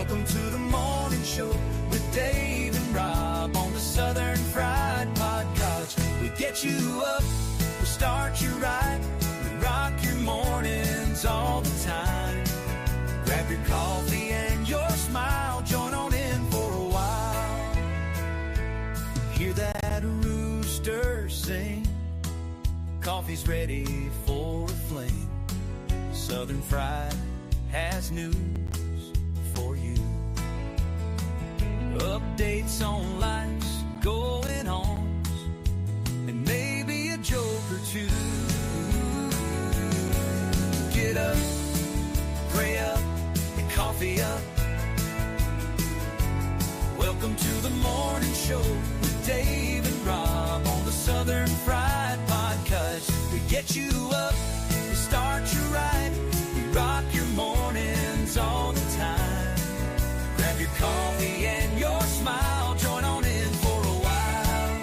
Welcome to the morning show with Dave and Rob on the Southern Fried Podcast. We get you up, we start you right, we rock your mornings all the time. Grab your coffee and your smile, join on in for a while. Hear that rooster sing, coffee's ready for a fling. Southern Fried has news for you. Updates on life's going on, and maybe a joke or two. Get up, pray up, and coffee up. Welcome to the morning show with Dave and Rob on the Southern Fried Podcast. We get you up, we start you right, we rock your mornings all the time. Grab your coffee and your smile, join on in for a while.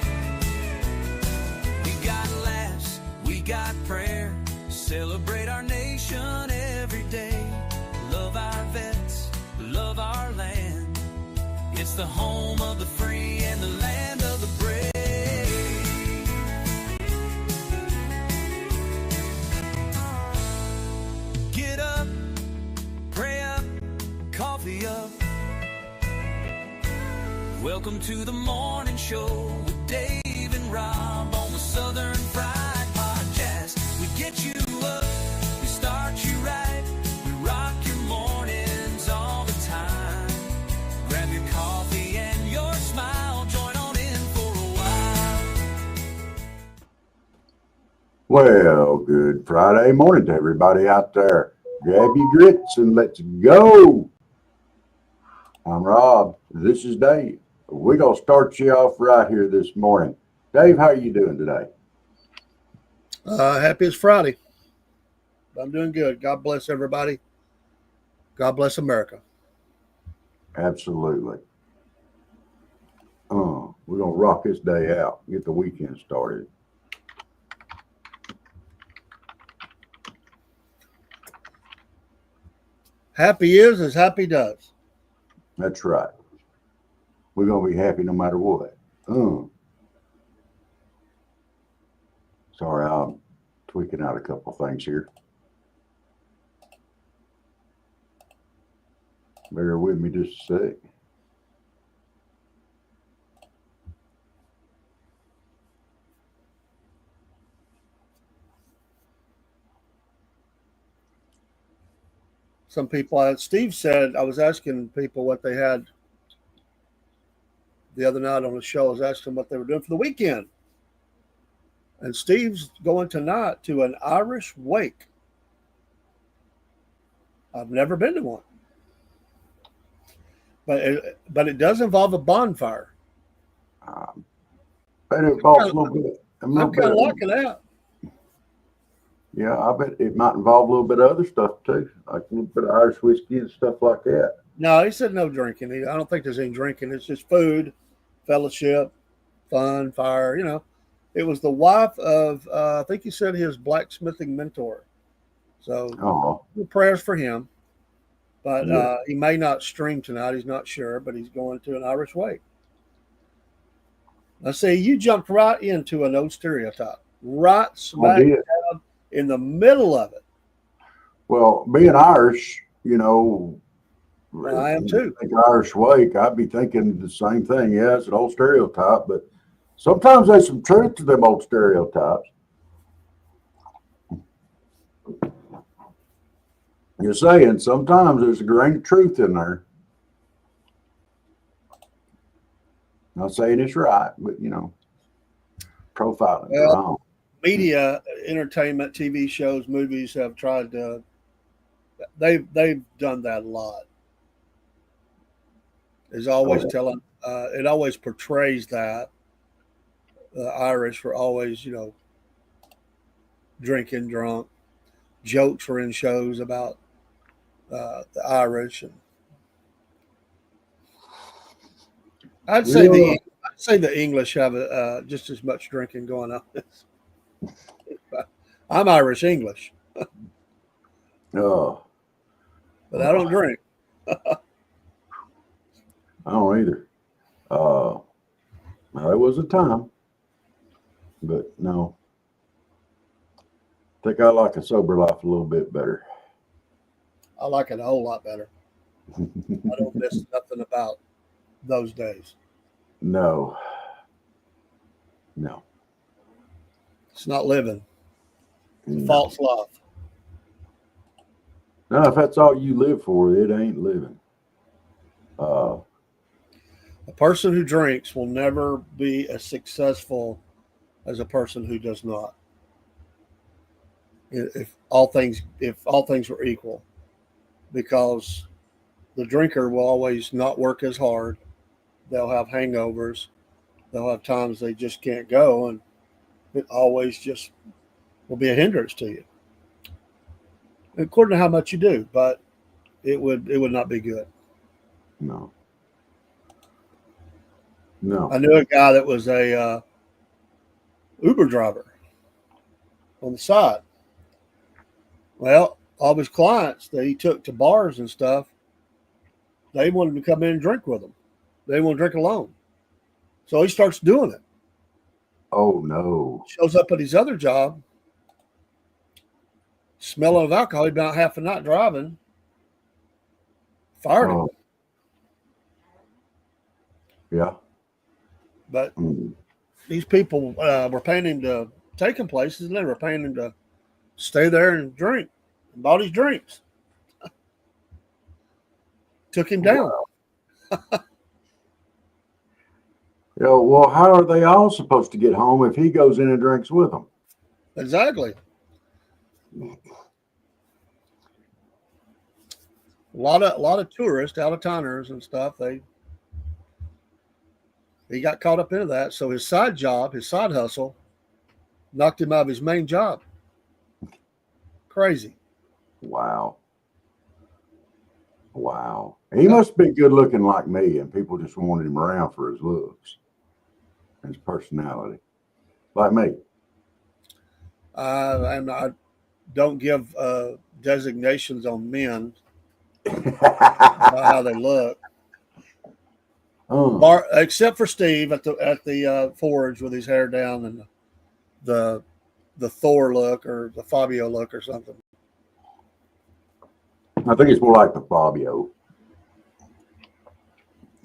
We got laughs, we got prayer, celebrate our nation every day. Love our vets, love our land. It's the home of the free and the land of the brave. Get up, pray up, coffee up. Welcome to the morning show with Dave and Rob on the Southern Fried Podcast. We get you up, we start you right, we rock your mornings all the time. Grab your coffee and your smile, join on in for a while. Well, good Friday morning to everybody out there. Grab your grits and let's go. I'm Rob. This is Dave. We're going to start you off right here this morning. Dave, how are you doing today? Happy it's Friday. I'm doing good. God bless everybody. God bless America. Absolutely. We're going to rock this day out, get the weekend started. Happy is as happy does. That's right. We're going to be happy no matter what. Sorry, I'm tweaking out a couple things here. Bear with me just a sec. Some people, Steve said, I was asking people what they had the other night on the show. I was asking them what they were doing for the weekend. And Steve's going tonight to an Irish wake. I've never been to one. But it does involve a bonfire. But it involves a little bit. I'm kind of liking that. Yeah, I bet it might involve a little bit of other stuff too, like a little bit of Irish whiskey and stuff like that. No, he said no drinking. I don't think there's any drinking. It's just food, fellowship, fun, fire. You know, it was the wife of I think he said his blacksmithing mentor. So prayers for him. But he may not stream tonight. He's not sure, but he's going to an Irish wake. Now, see, you jumped right into an old stereotype, right smack dab in the middle of it. Well, being Irish, you know, I am too. Think Irish wake, I'd be thinking the same thing. Yeah, it's an old stereotype, but sometimes there's some truth to them old stereotypes. You're saying sometimes there's a grain of truth in there. Not saying it's right, but you know, profiling. Well, media, entertainment, TV shows, movies have tried to. They've done that a lot. Is always telling. It always portrays that the Irish were always, you know, drinking, drunk. Jokes were in shows about the Irish, and I'd say the English have just as much drinking going on. I'm Irish English, Oh, but I don't drink. I don't either. There was a time, but no. I think I like a sober life a little bit better. I like it a whole lot better. I don't miss nothing about those days. No. No. It's not living. It's a No. false love. No, if that's all you live for, it ain't living. A person who drinks will never be as successful as a person who does not. If all things were equal, because the drinker will always not work as hard. They'll have hangovers. They'll have times they just can't go, and it always just will be a hindrance to you, according to how much you do. But it would not be good. No. No. I knew a guy that was a Uber driver on the side. Well, all of his clients that he took to bars and stuff, they wanted to come in and drink with him. They didn't want to drink alone. So he starts doing it. Oh, no. Shows up at his other job, smelling of alcohol. He'd been out half a night driving. Fired him. Yeah. But these people were paying him to take him places, and they were paying him to stay there and drink. And bought his drinks. Took him down. Wow. Well, how are they all supposed to get home if he goes in and drinks with them? Exactly. A lot of tourists, out of towners and stuff, he got caught up into that. So his side job, his side hustle, knocked him out of his main job. Crazy. Wow. Wow. He must be good looking like me, and people just wanted him around for his looks and his personality. Like me. And I don't give designations on men about how they look. Except for Steve at the forge with his hair down and the Thor look or the Fabio look or something. I think it's more like the Fabio.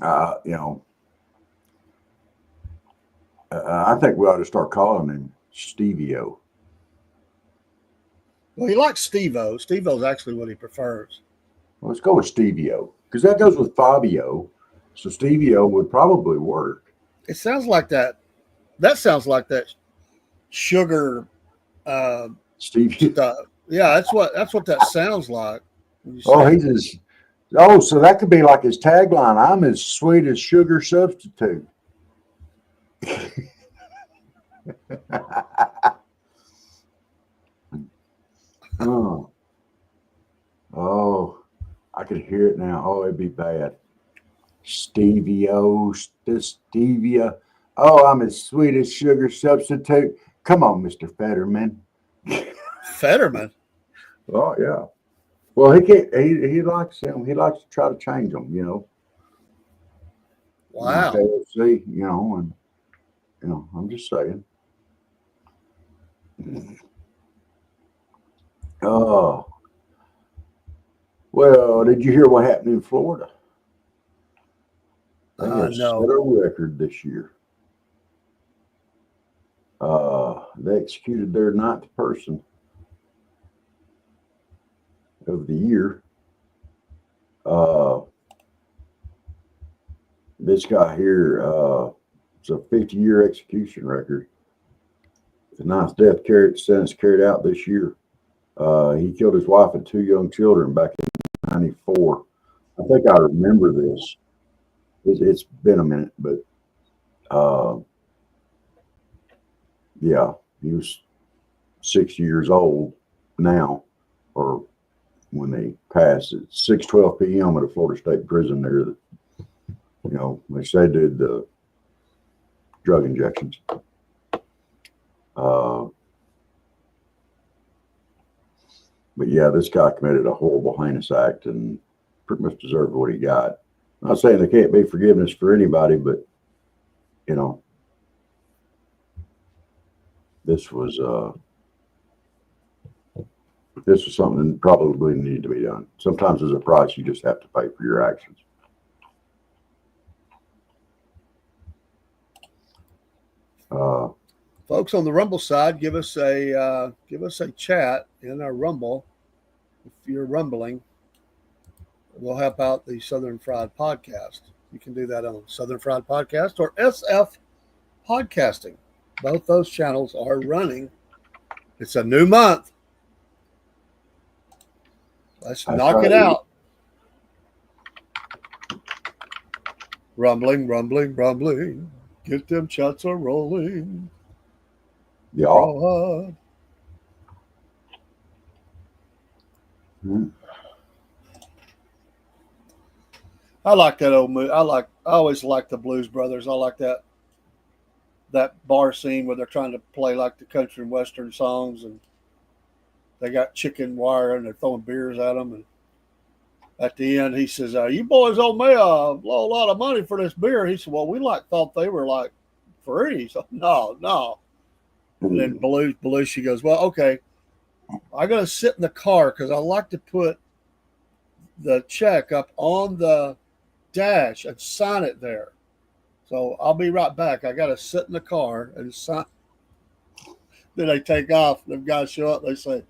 I think we ought to start calling him Stevio. Well, he likes Steve-O. Steve-O's actually what he prefers. Well, let's go with Stevio because that goes with Fabio. So Stevio would probably work. It sounds like that. That sounds like that sugar Stevio. stuff. Yeah, that's what that sounds like. So that could be like his tagline. I'm as sweet as sugar substitute. Oh, I could hear it now. Oh, it'd be bad. Stevia. Oh, I'm as sweet as sugar substitute. Come on, Mr. Fetterman. Fetterman? Oh, yeah. Well, he can't. He likes him. He likes to try to change them, Wow. KFC, and I'm just saying. Oh. Well, did you hear what happened in Florida? They have set a record this year. They executed their 9th person of the year. This guy here, it's a 50-year execution record. The 9th death sentence carried out this year. He killed his wife and 2 young children back in 1994. I think I remember this. It's been a minute, but yeah, he was 60 years old now, or when they passed at 6:12 p.m. at a Florida State prison there. That they said did the drug injections. But yeah, this guy committed a horrible, heinous act and pretty much deserved what he got. I'm not saying there can't be forgiveness for anybody, but you know, this was something that probably needed to be done. Sometimes there's a price you just have to pay for your actions. Folks on the Rumble side, give us a chat in our Rumble. If you're rumbling, we'll help out the Southern Fried Podcast. You can do that on Southern Fried Podcast or SF Podcasting. Both those channels are running. It's a new month. Let's knock it out. Rumbling, rumbling, rumbling. Get them chats a rolling. Yeah. I like that old movie. I always like the Blues Brothers. I like that bar scene where they're trying to play like the country and western songs, and they got chicken wire and they're throwing beers at them. And at the end, he says, "You boys owe me a lot of money for this beer." He said, "Well, we thought they were like free." So no. And then Belushi goes, "Well, okay, I got to sit in the car because I like to put the check up on the dash and sign it there. So I'll be right back. I got to sit in the car and sign." Then they take off. The guys show up. They say,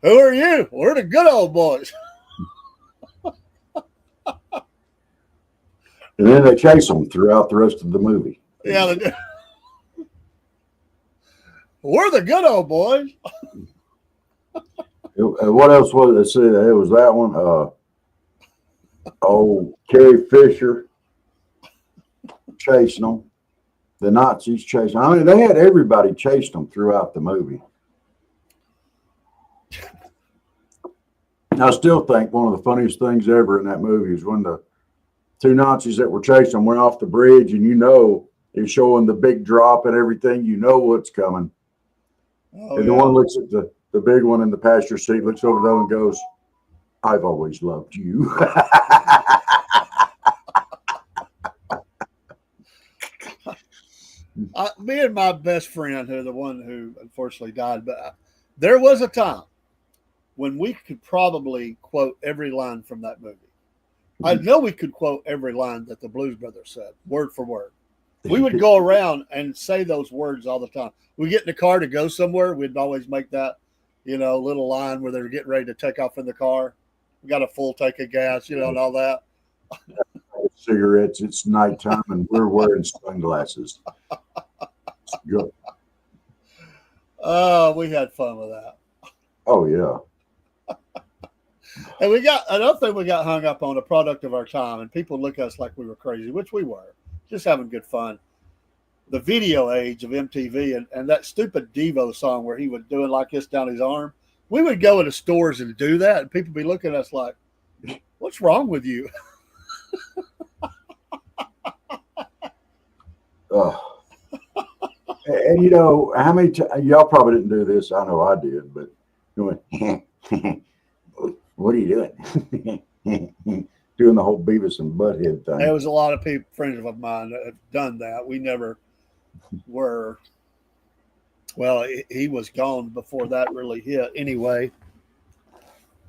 "Who are you?" "We're the good old boys." And then they chase them throughout the rest of the movie. Yeah, they do. "We're the good old boys." What else was it? Let's see, it was that one. Carrie Fisher chasing them. The Nazis chasing them. I mean, they had everybody chasing them throughout the movie. I still think one of the funniest things ever in that movie is when the two Nazis that were chasing them went off the bridge, and it's showing the big drop and everything. You know what's coming. And the one looks at the big one in the passenger seat, looks over there and goes, "I've always loved you." Me and my best friend, who the one who unfortunately died, but there was a time when we could probably quote every line from that movie. I know we could quote every line that the Blues Brothers said, word for word. We would go around and say those words all the time. We get in the car to go somewhere, we'd always make that, little line where they were getting ready to take off in the car. We got a full tank of gas, and all that. Cigarettes, it's nighttime, and we're wearing sunglasses. It's good. Oh, we had fun with that. Oh, yeah. And we got another thing we got hung up on, a product of our time, and people look at us like we were crazy, which we were, just having good fun. The video age of MTV and that stupid Devo song where he was doing like this down his arm. We would go into stores and do that, and people be looking at us like, "What's wrong with you?" And how many y'all probably didn't do this. I know I did, but what are you doing? Doing the whole Beavis and Butthead thing. There was a lot of people, friends of mine, that have done that. We never were. Well, he was gone before that really hit anyway.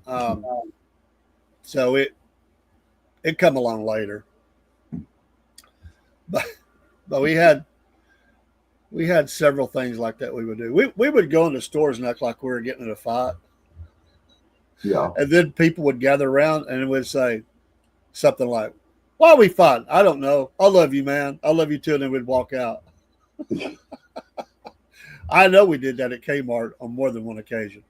So it come along later. But we had several things like that we would do. We would go into stores and act like we were getting in a fight. Yeah. And then people would gather around and would say something like, "Why are we fighting?" "I don't know. I love you, man. I love you too." And then we'd walk out. I know we did that at Kmart on more than one occasion.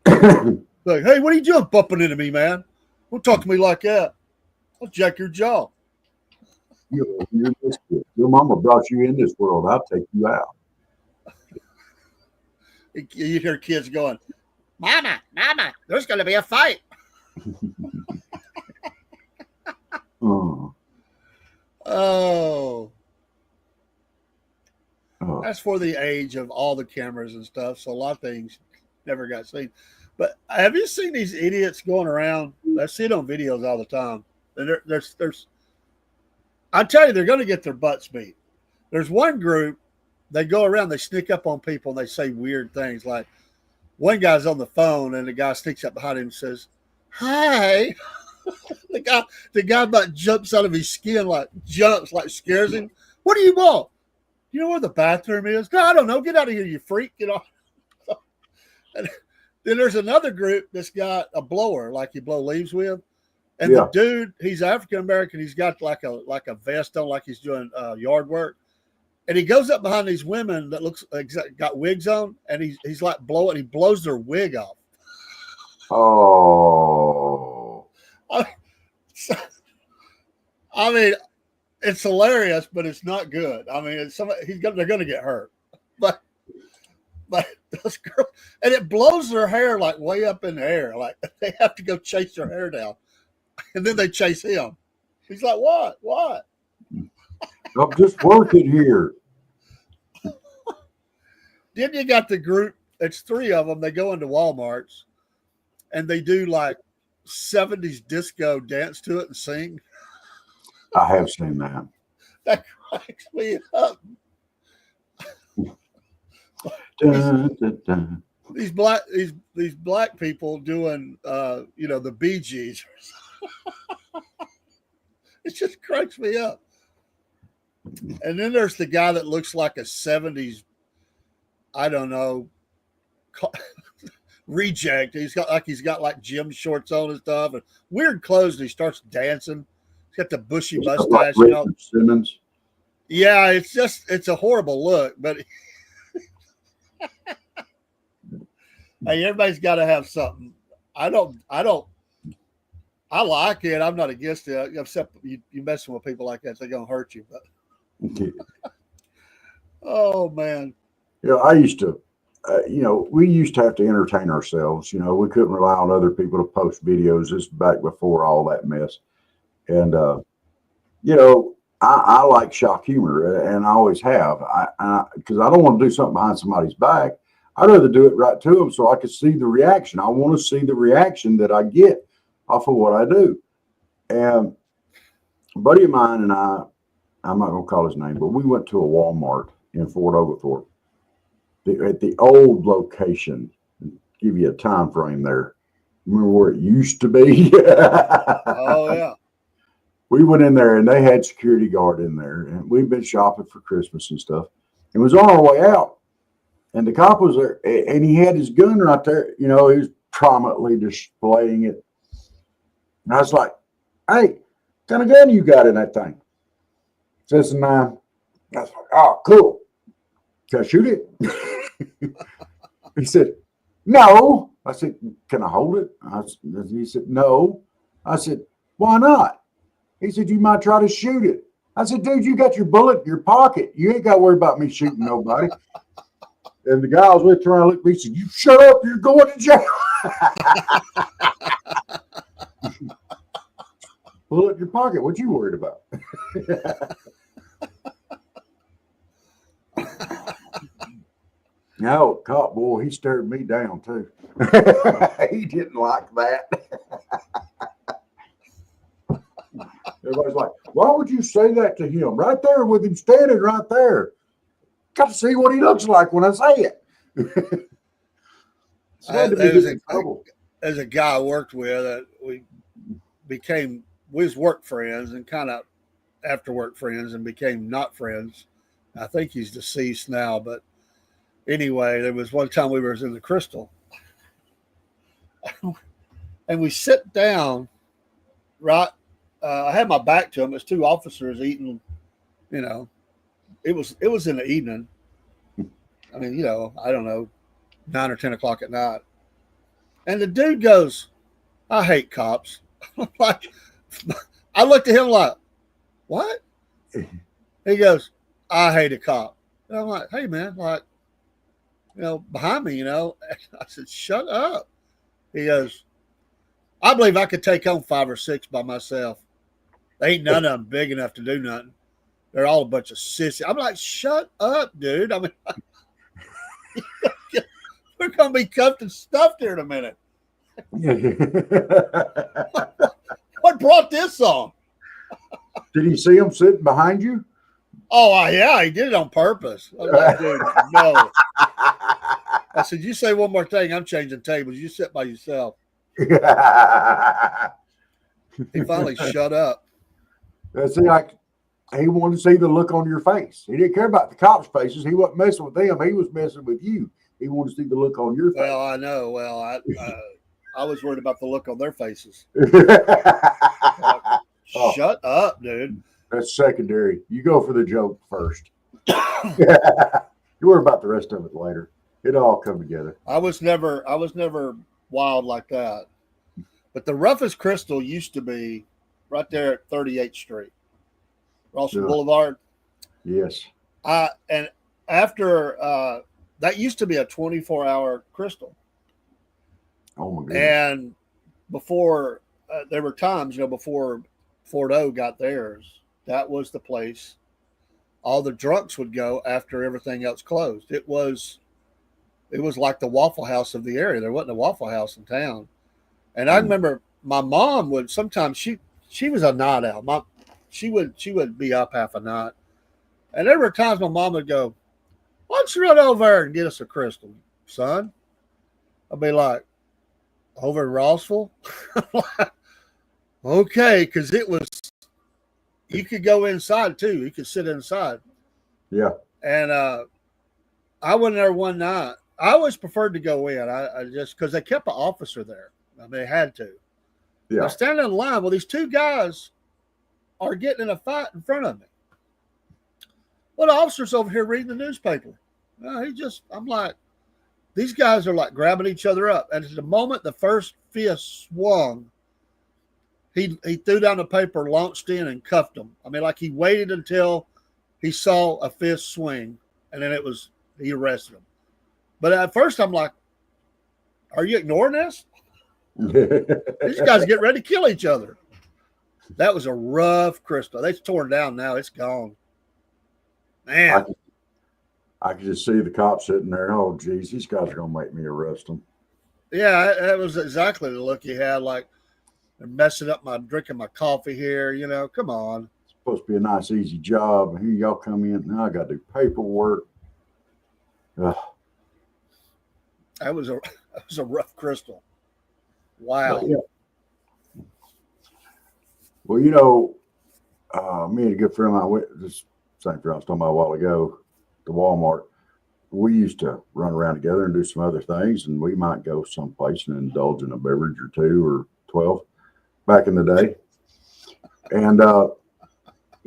Like, "Hey, what are you doing bumping into me, man? Don't talk to me like that. I'll jack your jaw." Your mama brought you in this world. I'll take you out. You hear kids going, Mama, there's going to be a fight." Oh. That's for the age of all the cameras and stuff. So a lot of things never got seen. But have you seen these idiots going around? I see it on videos all the time. And there's I tell you, they're going to get their butts beat. There's one group, they go around, they sneak up on people, and they say weird things. Like one guy's on the phone, and the guy sneaks up behind him and says, "Hi." the guy about jumps out of his skin, like scares him. What do you want? You know where the bathroom is? No, I don't know. Get out of here, you freak. You know. And then there's another group that's got a blower, like you blow leaves with. And the dude, he's African American. He's got like a vest on, like he's doing yard work. And he goes up behind these women that looks got wigs on, and he's like blowing. He blows their wig off. Oh. I mean, it's hilarious, but it's not good. I mean, they're going to get hurt. But those girls, and it blows their hair like way up in the air. Like they have to go chase their hair down, and then they chase him. He's like, "What? What?" I'm just working here. Then you got the group. It's three of them. They go into Walmarts, and they do like 70s disco, dance to it and sing. I have seen that. That cracks me up. Dun, dun, dun. These black people doing the Bee Gees. It just cracks me up. And then there's the guy that looks like a 70s, I don't know, reject. He's got like gym shorts on and stuff and weird clothes, and he starts dancing. He's got the bushy mustache. Like Richard Simmons. Yeah, it's a horrible look, but hey, everybody's got to have something. I like it. I'm not against it, except you messing with people like that, they're gonna hurt you. But oh man, I used to. We used to have to entertain ourselves. We couldn't rely on other people to post videos. This back before all that mess. And, I like shock humor, and I always have. Because I don't want to do something behind somebody's back. I'd rather do it right to them so I can see the reaction. I want to see the reaction that I get off of what I do. And a buddy of mine and I'm not going to call his name, but we went to a Walmart in Fort Oglethorpe. At the old location, give you a time frame there. Remember where it used to be? Oh yeah. We went in there and they had security guard in there, and we'd been shopping for Christmas and stuff. It was on our way out, and the cop was there, and he had his gun right there. He was prominently displaying it. And I was like, "Hey, what kind of gun you got in that thing?" Says 9. I was like, "Oh, cool. Can I shoot it?" He said, "No." I said, "Can I hold it?" He said, "No." I said, "Why not?" He said, "You might try to shoot it." I said, "Dude, you got your bullet in your pocket. You ain't got to worry about me shooting nobody." And the guy I was with turned around and looked at me and said, "You shut up. You're going to jail." Bullet in your pocket. What you worried about? No, cop boy, he stared me down too. He didn't like that. Everybody's like, "Why would you say that to him?" Right there with him standing right there. Got to see what he looks like when I say it. There's a guy I worked with that we was work friends and kind of after work friends and became not friends. I think he's deceased now, but anyway, there was one time we were in the Crystal and we sit down, right? I had my back to him. It's two officers eating, it was in the evening. I mean, I don't know, 9 or 10 o'clock at night. And the dude goes, "I hate cops." I'm like, I looked at him like, "What?" He goes, "I hate a cop." And I'm like, "Hey man, like, behind me, I said, "Shut up." He goes, "I believe I could take on 5 or 6 by myself. They ain't none of them big enough to do nothing. They're all a bunch of sissies." I'm like, "Shut up, dude." I mean, we're going to be cuffed and stuffed here in a minute. What brought this on? Did he see him sitting behind you? Oh, yeah, he did it on purpose. I was like, dude, no. I said, you say one more thing, I'm changing tables. You sit by yourself. He finally shut up. See, like, he wanted to see the look on your face. He didn't care about the cops' faces. He wasn't messing with them. He was messing with you. He wanted to see the look on your face. Well, I know. Well, I was worried about the look on their faces. Shut up, dude. That's secondary. You go for the joke first. You worry about the rest of it later. It'll all come together. I was never wild like that. But the roughest crystal used to be right there at 38th Street, Rawson Boulevard. Yes. And after that used to be a 24-hour crystal. Oh my goodness. And before there were times, before Fort O got theirs, that was the place all the drunks would go after everything else closed. It was like the Waffle House of the area. There wasn't a Waffle House in town. And I remember my mom would sometimes she was a night owl. She would be up half a night. And there were times my mom would go, why don't you run over there and get us a crystal, son? I'd be like, over in Rossville? Okay, because it was, you could go inside too. You could sit inside. Yeah. And I went there one night. I always preferred to go in. I just, because they kept an officer there. I mean, they had to. Yeah. I'm standing in line. Well, these two guys are getting in a fight in front of me. Well, the officer's over here reading the newspaper. I'm like, these guys are like grabbing each other up. And at the moment the first fist swung, he threw down the paper, launched in, and cuffed them. I mean, like he waited until he saw a fist swing, and then he arrested him. But at first I'm like, are you ignoring this? These guys get ready to kill each other. That was a rough crystal. They've torn down now. It's gone. Man. I could just see the cops sitting there. Oh, geez, these guys are going to make me arrest them. Yeah, that was exactly the look he had. Like, they're messing up drinking my coffee here. Come on. It's supposed to be a nice, easy job. Here y'all come in. Now I got to do paperwork. Ugh. That was a rough crystal. Wow. Yeah. Well, me and a good friend of mine went this same friend I was talking about a while ago to Walmart. We used to run around together and do some other things, and we might go someplace and indulge in a beverage or 2 or 12 back in the day. And on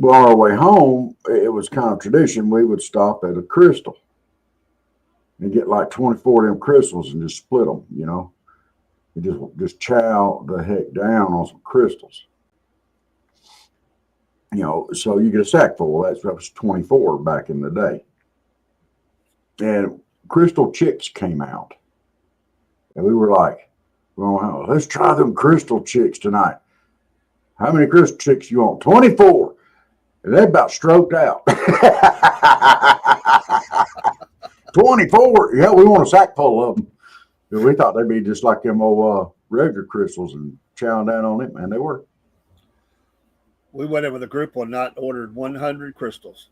our way home, it was kind of tradition. We would stop at a crystal and get like 24 of them crystals and just split them, and just chow the heck down on some crystals. So you get a sack full. That was 24 back in the day. And Crystal Chicks came out. And we were like, well, let's try them Crystal Chicks tonight. How many Crystal Chicks you want? 24. And they about stroked out. 24. Yeah, we want a sack full of them. And we thought they'd be just like them old regular crystals and chowing down on it, man. They were. We went in with a group one night and ordered 100 crystals.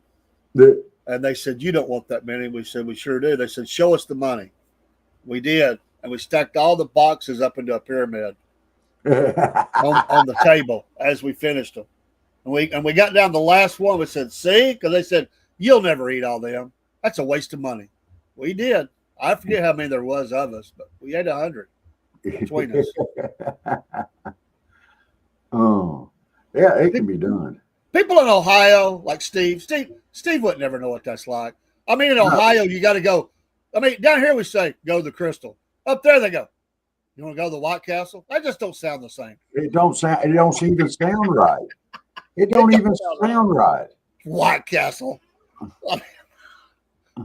And they said, you don't want that many. We said, we sure do. They said, show us the money. We did. And we stacked all the boxes up into a pyramid on the table as we finished them. And we got down to the last one. We said, see? Because they said, you'll never eat all them. That's a waste of money. We did. I forget how many there was of us, but we ate 100 between us. Oh. Yeah, it can be done. People in Ohio, like Steve would never know what that's like. I mean, in Ohio, you got to go. I mean, down here we say, go to the Crystal. Up there they go, you want to go to the White Castle? That just don't sound the same. It don't even sound right. It don't even sound right. White Castle. I mean,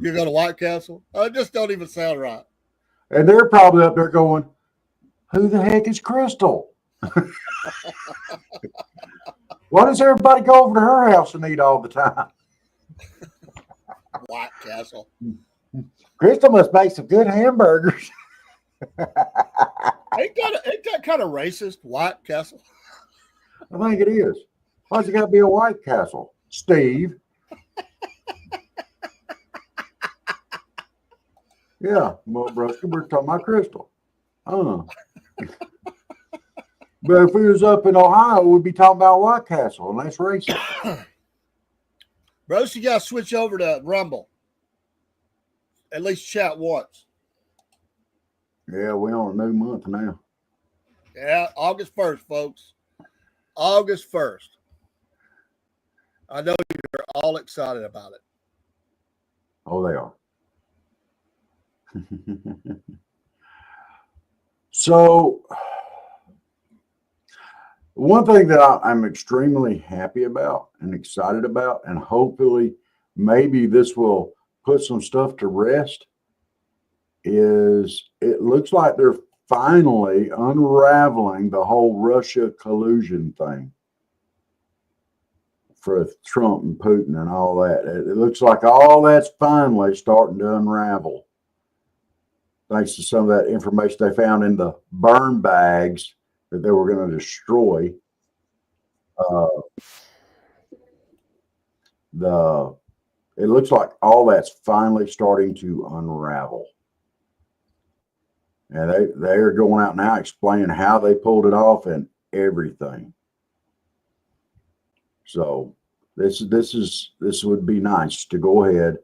you go to White Castle? It just don't even sound right. And they're probably up there going, who the heck is Crystal? Why does everybody go over to her house and eat all the time? White Castle. Crystal must make some good hamburgers. Ain't that kind of racist, White Castle? I think it is. Why's it got to be a White Castle? Steve. Yeah, well, Brusky, we're talking about Crystal. But if we was up in Ohio, we'd be talking about White Castle, and that's racist. Bros, you got to switch over to Rumble. At least chat once. Yeah, we're on a new month now. Yeah, August 1st, folks. August 1st. I know you're all excited about it. Oh, they are. So, one thing that I'm extremely happy about and excited about, and hopefully maybe this will put some stuff to rest, is it looks like they're finally unraveling the whole Russia collusion thing for Trump and Putin and all that. It looks like all that's finally starting to unravel, thanks to some of that information they found in the burn bags that they were going to destroy. It looks like all that's finally starting to unravel. And they're going out now explaining how they pulled it off and everything. So this would be nice to go ahead,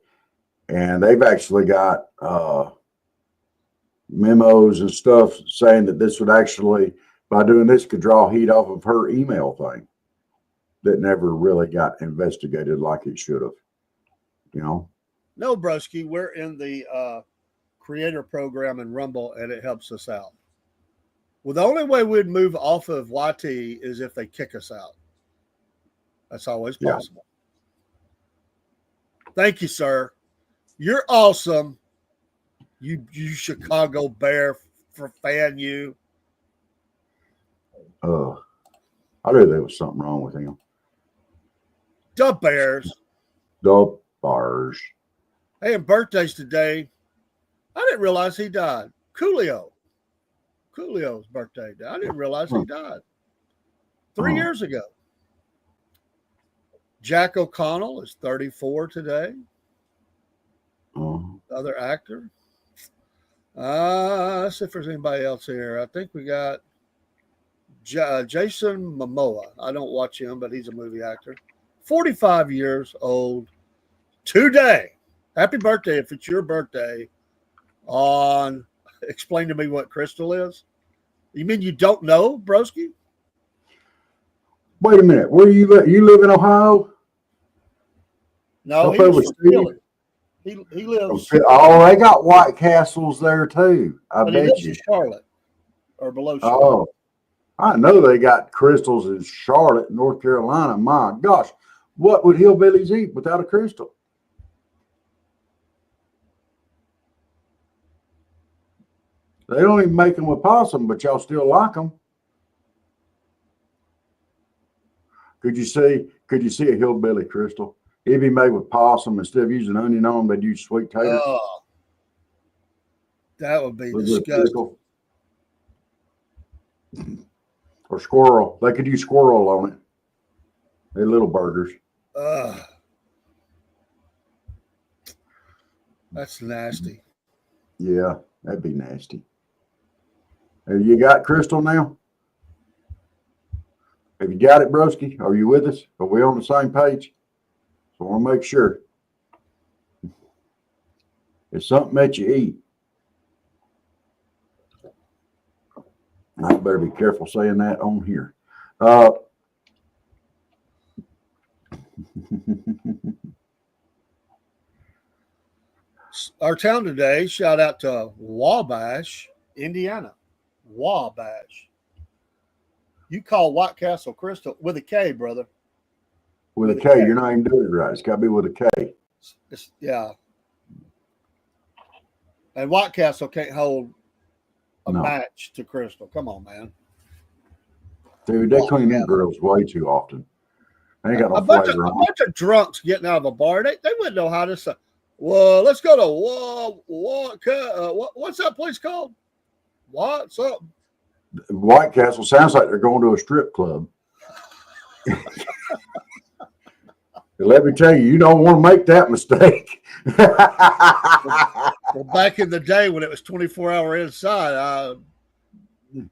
and they've actually got memos and stuff saying that this would actually, by doing this, could draw heat off of her email thing that never really got investigated like it should have. You know? No, Broski, we're in the creator program in Rumble, and it helps us out. Well, the only way we'd move off of YT is if they kick us out. That's always possible. Yeah. Thank you, sir. You're awesome. You Chicago Bear for fan you. I knew there was something wrong with him. The Bears. The Bears. Hey, and birthdays today. I didn't realize he died. Coolio's birthday. I didn't realize he died 3 years ago. Jack O'Connell is 34 today. Other actor. Let's see if there's anybody else here. I think we got Jason Momoa. I don't watch him, but he's a movie actor. 45 years old today. Happy birthday if it's your birthday. Explain to me what crystal is. You mean you don't know, broski? Wait a minute. Where you live? You live in Ohio? No, he lives in Philly. He lives. Oh, they got White Castles there too. But he lives in Charlotte or below Charlotte. Oh, I know they got crystals in Charlotte, North Carolina. My gosh, what would hillbillies eat without a crystal? They don't even make them with possum, but y'all still like them. Could you see a hillbilly crystal? It'd be made with possum. Instead of using onion on them, they'd use sweet tater. Oh, that would be disgusting. Or squirrel. They could use squirrel on it. They're little burgers. That's nasty. Yeah, that'd be nasty. You got crystal now? Have you got it, broski? Are you with us? Are we on the same page? So I want to make sure. It's something that you eat. I better be careful saying that on here. Our town today, shout out to Wabash, Indiana. Wabash. You call White Castle Crystal with a K, brother. With a K, you're not even doing it right. It's got to be with a K. Yeah. And White Castle can't hold a match to Crystal. Come on, man. Dude, they clean them girls way too often. They ain't got no flavor on. A bunch of drunks getting out of a bar. They wouldn't know how to say, well, let's go to what's that place called? What's up? White Castle sounds like they're going to a strip club. Let me tell you, you don't want to make that mistake. Well, back in the day when it was 24-hour inside, I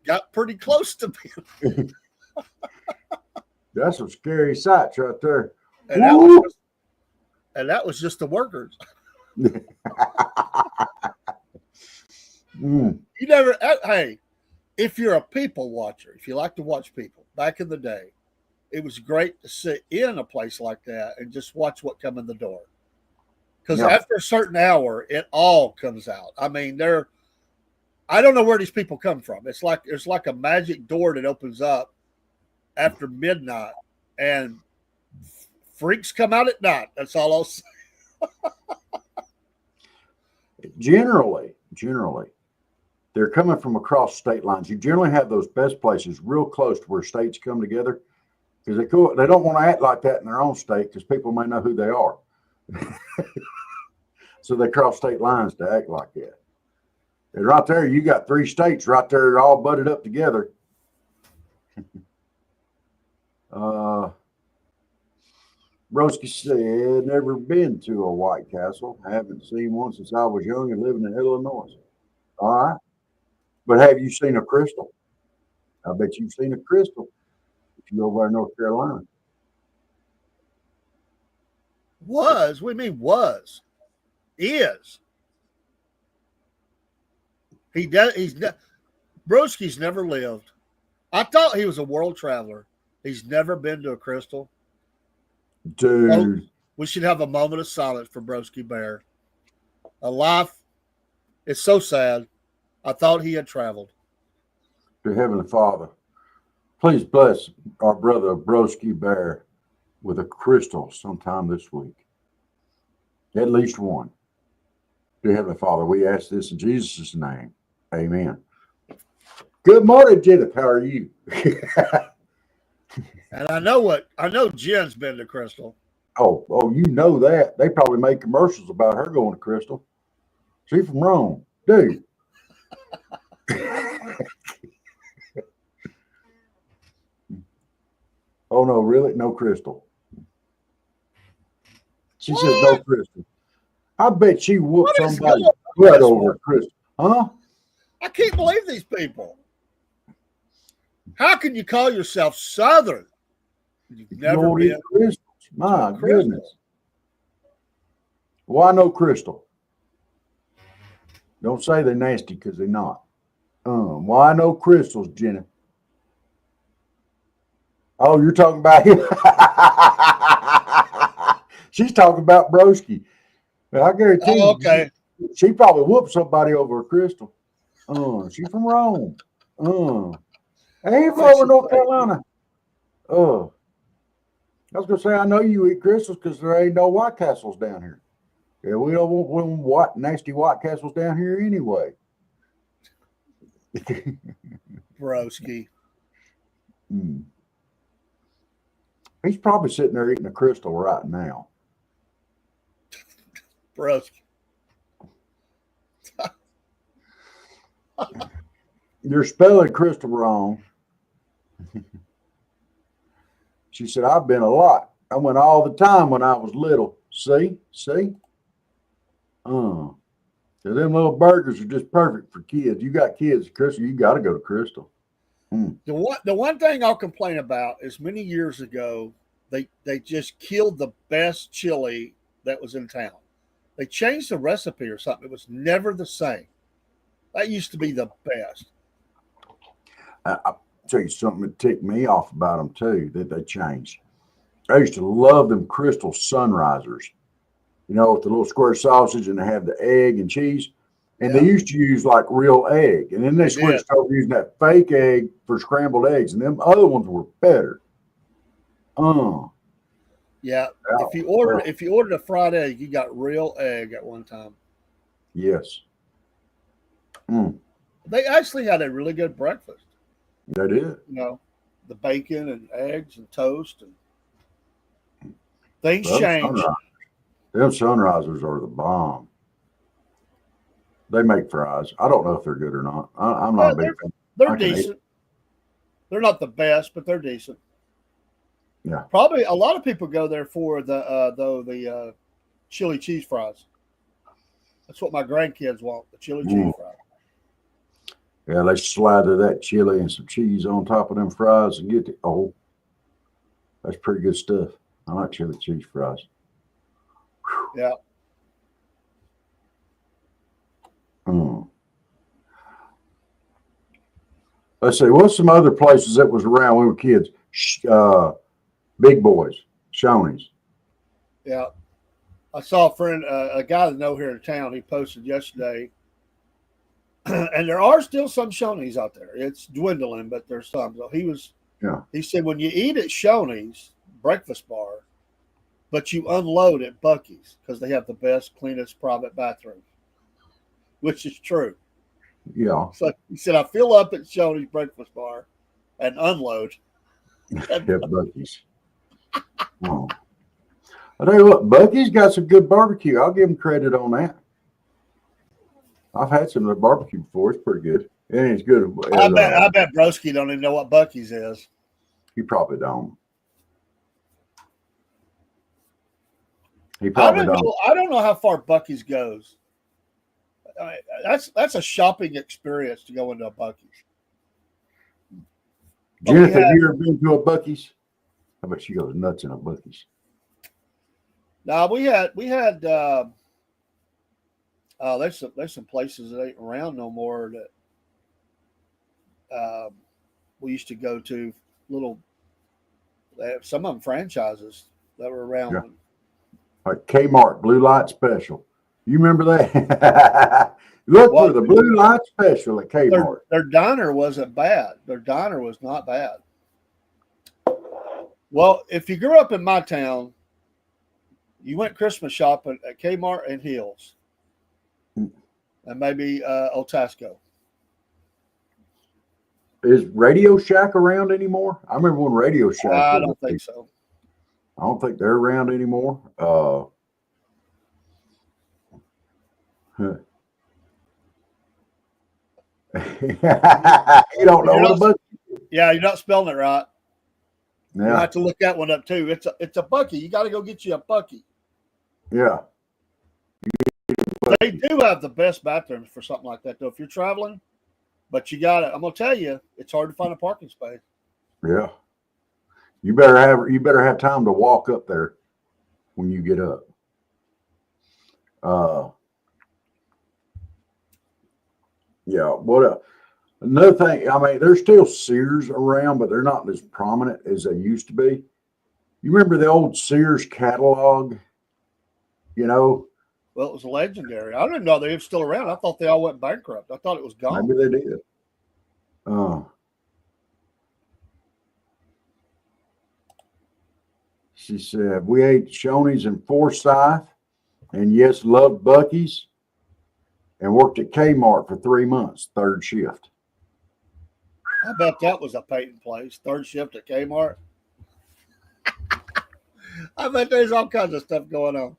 got pretty close to being. That's some scary sights right there. And that was just the workers. You never, hey, if you're a people watcher, if you like to watch people, back in the day, it was great to sit in a place like that and just watch what come in the door. Because after a certain hour, it all comes out. I mean, I don't know where these people come from. It's like there's like a magic door that opens up after midnight, and freaks come out at night. That's all I'll say. Generally, they're coming from across state lines. You generally have those best places real close to where states come together, because they don't want to act like that in their own state because people may know who they are. So they cross state lines to act like that. And right there, you got 3 states right there all butted up together. Broski said, never been to a White Castle. Haven't seen one since I was young and living in Illinois. All right. But have you seen a crystal? I bet you've seen a crystal if you go over to North Carolina. Was? What do you mean was? Is. He does. Broski's never lived. I thought he was a world traveler. He's never been to a crystal. Dude. Oh, we should have a moment of silence for Broski Bear. A life. It's so sad. I thought he had traveled. Dear Heavenly Father, please bless our brother Broski Bear with a crystal sometime this week. At least one. Dear Heavenly Father, we ask this in Jesus' name. Amen. Good morning, Jennifer. How are you? And I know Jen's been to Crystal. Oh, you know that. They probably made commercials about her going to Crystal. She from Rome. Dude. Oh, no, really? No Crystal. She said no Crystal. I bet she whooped somebody butt over Crystal. Huh? I can't believe these people. How can you call yourself Southern? You've never been crystals. My goodness. Why no Crystal? Don't say they're nasty because they're not. Why no crystals, Jenny? Oh, you're talking about him. She's talking about Broski. I guarantee you, okay. She probably whooped somebody over a crystal. She's from Rome. Hey, from over North Carolina. I was gonna say I know you eat crystals because there ain't no White Castles down here. Yeah, we don't want nasty White Castles down here anyway. Broski. He's probably sitting there eating a crystal right now. Broski. You're spelling crystal wrong. She said, I've been a lot. I went all the time when I was little. See? So them little burgers are just perfect for kids. You got kids at Crystal, you got to go to Crystal. The one thing I'll complain about is many years ago, they just killed the best chili that was in town. They changed the recipe or something. It was never the same. That used to be the best. I'll tell you something that ticked me off about them too, that they changed. I used to love them Crystal Sunrisers, with the little square sausage, and they have the egg and cheese. And they used to use like real egg. And then they switched over using that fake egg for scrambled eggs. And them other ones were better. Yeah. If you ordered a fried egg, you got real egg at one time. Yes. They actually had a really good breakfast. They did. The bacon and eggs and toast and things changed. Them Sunrisers are the bomb. They make fries. I don't know if they're good or not. I'm not a big fan. They're decent. They're not the best, but they're decent. Yeah. Probably a lot of people go there for the chili cheese fries. That's what my grandkids want, the chili cheese fries. Yeah, they slather that chili and some cheese on top of them fries and get it. That's pretty good stuff. I like chili cheese fries. Whew. Yeah. Let's see. What's some other places that was around when we were kids? Big Boys, Shoney's. Yeah. I saw a friend, a guy that I know here in town, he posted yesterday. And there are still some Shoney's out there. It's dwindling, but there's some. So he said, when you eat at Shoney's breakfast bar, but you unload at Buc-ee's because they have the best, cleanest private bathroom, which is true. Yeah. So he said, I fill up at Shoney's breakfast bar and unload at Buc-ee's. Oh. I tell you what, Buc-ee's got some good barbecue. I'll give them credit on that. I've had some of the barbecue before. It's pretty good. It ain't as good as I bet Broski don't even know what Buc-ee's is. He probably don't. He probably don't. I don't know how far Buc-ee's goes. That's a shopping experience to go into a Buc-ee's. Jennifer, have you ever been to a Buc-ee's? I bet she goes nuts in a Buc-ee's. Now we had there's some places that ain't around no more that we used to go to. They have some of them franchises that were around. Yeah. Like Kmart Blue Light Special. You remember that? Look for the Blue Light Special at Kmart. Their diner wasn't bad. Their diner was not bad. Well, if you grew up in my town, you went Christmas shopping at Kmart and Hills. And maybe Otasco. Is Radio Shack around anymore? I remember when Radio Shack. I don't think so. I don't think they're around anymore. You don't know what a Buc-ee. Yeah, you're not spelling it right. Yeah. You have to look that one up too. It's a Buc-ee. You got to go get you a Buc-ee. Yeah. They do have the best bathrooms for something like that, though. If you're traveling, but I'm gonna tell you, it's hard to find a parking space. Yeah. You better have time to walk up there when you get up. Yeah. What another thing? I mean, there's still Sears around, but they're not as prominent as they used to be. You remember the old Sears catalog? You know. Well, it was legendary. I didn't know they were still around. I thought they all went bankrupt. I thought it was gone. Maybe they did. She said, we ate Shoney's in Forsyth and yes, loved Buc-ee's and worked at Kmart for 3 months, third shift. I bet that was a Peyton place, third shift at Kmart. I bet there's all kinds of stuff going on.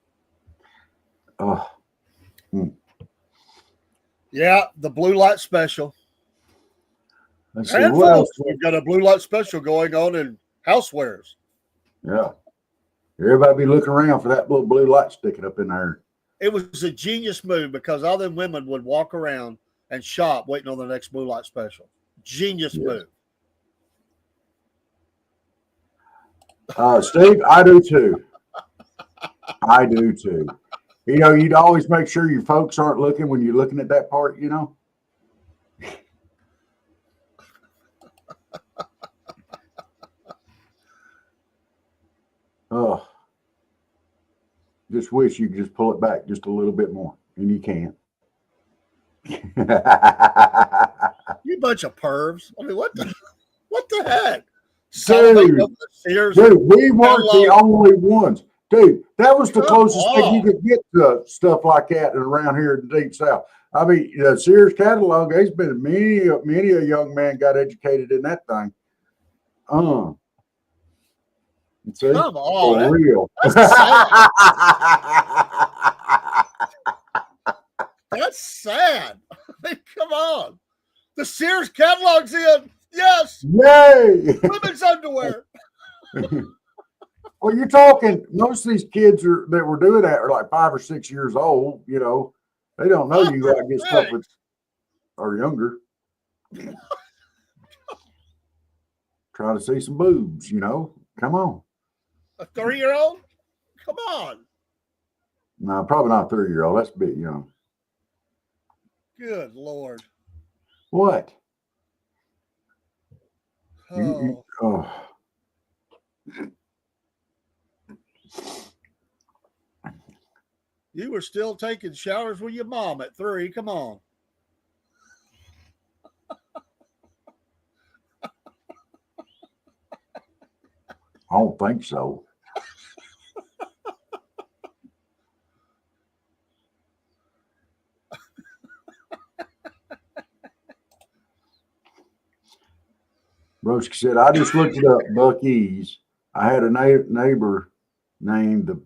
Yeah, the Blue Light Special. Let's see, what else? We've got a Blue Light Special going on in housewares. Yeah. Everybody be looking around for that little blue light sticking up in there. It was a genius move because all them women would walk around and shop waiting on the next Blue Light Special. Genius move. Steve, I do too. I do too. You know, you'd always make sure your folks aren't looking when you're looking at that part, you know? Oh, just wish you could just pull it back just a little bit more, and you can't. You bunch of pervs. I mean, what the heck? Dude, we weren't the only ones. Dude, that was the closest thing you could get to stuff like that around here in the Deep South. I mean, the Sears catalog, there's been many a young man got educated in that thing. See? Come on. For real. That's sad. That's sad. I mean, come on. The Sears catalog's in. Yes. Yay. Women's underwear. talking. Most of these kids that were doing that are like 5 or 6 years old. You know, they don't know you got to get stuff with or younger. Try to see some boobs. You know, come on. A 3-year-old? Come on. No, probably not a 3-year-old. That's a bit young. Good Lord. What? Oh. You were still taking showers with your mom at 3. Come on. I don't think so. Broski said, I just looked it up, Buc-ee's. I had a neighbor named the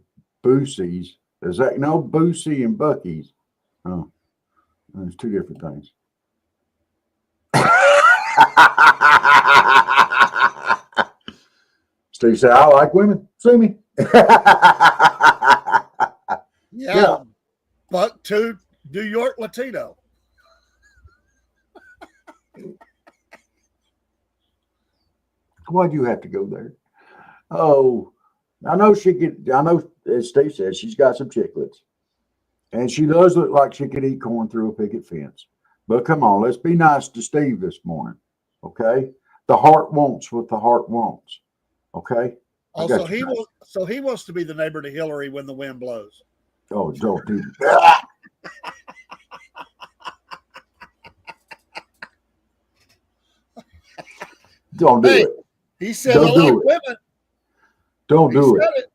Boosies. Is that no Boosie and Buc-ee's? Oh, there's 2 different things. Steve said, I like women. Sue me. Yeah. Buck to New York Latino. Why'd you have to go there? Oh, I know as Steve said, she's got some chiclets. And she does look like she could eat corn through a picket fence. But come on, let's be nice to Steve this morning. Okay? The heart wants what the heart wants. Okay? Also, he wants to be the neighbor to Hillary when the wind blows. Oh, don't do that. Don't do it. He said, I like women. Don't do it.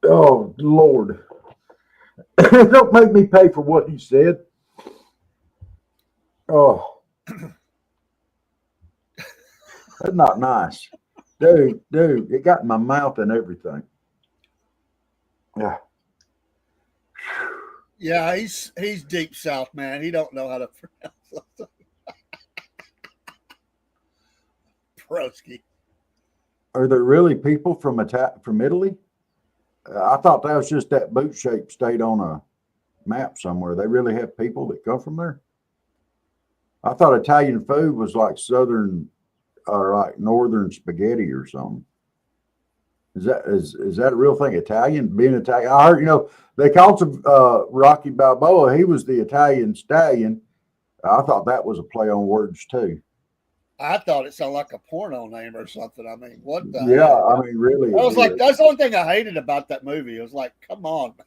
Oh, Lord. Don't make me pay for what he said. Oh. That's not nice. Dude, it got in my mouth and everything. Yeah. Yeah, he's deep south, man. He don't know how to pronounce it. Broski. Are there really people from Italy? I thought that was just that boot-shaped state on a map somewhere. They really have people that come from there? I thought Italian food was like southern or like northern spaghetti or something. Is that a real thing? Italian, being Italian? I heard, they called him Rocky Balboa. He was the Italian stallion. I thought that was a play on words too. I thought it sounded like a porno name or something. I mean, what the Yeah, hell? I mean, really. I was like, that's the only thing I hated about that movie. It was like, come on, man.